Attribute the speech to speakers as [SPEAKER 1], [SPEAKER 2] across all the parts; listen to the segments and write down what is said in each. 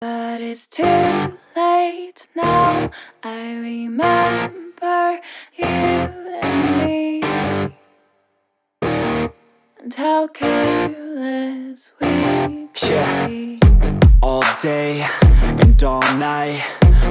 [SPEAKER 1] But it's too late now. I remember you and me, and how careless we could be.
[SPEAKER 2] All day and all night,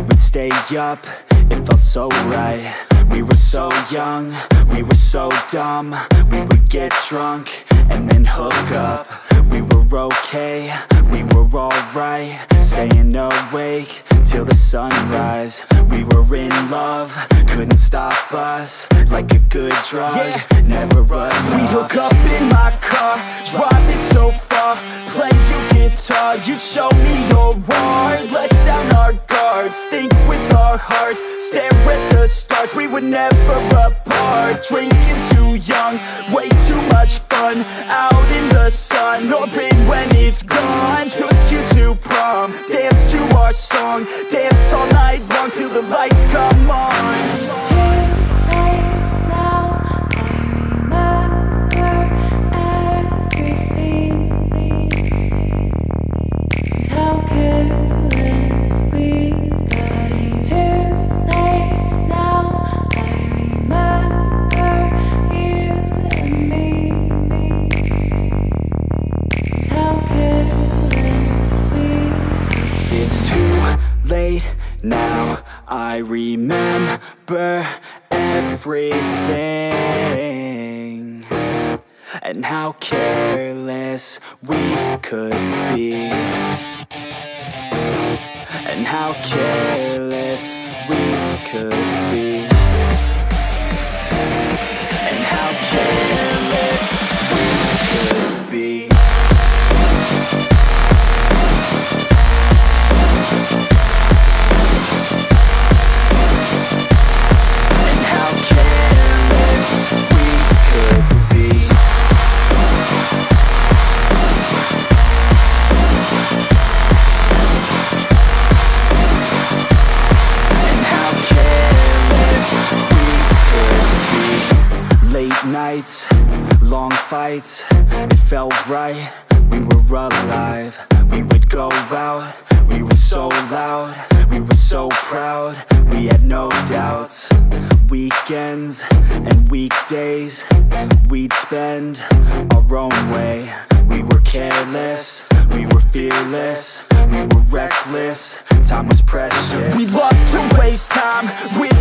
[SPEAKER 2] we'd stay up, it felt so right. We were so young, we were so dumb. We would get drunk and then hook up. We were okay, we were alright, staying awake till the sunrise. We were in love, couldn't stop us, like a good drug, never enough.
[SPEAKER 3] We'd hook up in my car, driving so far, play your guitar, you'd show me your art. Let down our guards, think with our hearts, stare at the stars. We were never apart, drinking too young, way too much fun, out in the sun, or rain when it's gone. Took you to prom, dance to our song, dance all night long till the lights come on.
[SPEAKER 1] It's too late now. I remember everything, and how careless we got. It's too late now. I remember you and me, and how careless we got.
[SPEAKER 2] It's too late now, I remember everything, and how careless we could be, and how careless we could be, and how careless we could be. Nights, long fights, it felt right, we were alive. We would go out, we were so loud, we were so proud, we had no doubts. Weekends and weekdays, we'd spend our own way. We were careless, we were fearless, we were reckless, time was precious.
[SPEAKER 3] We loved to waste time with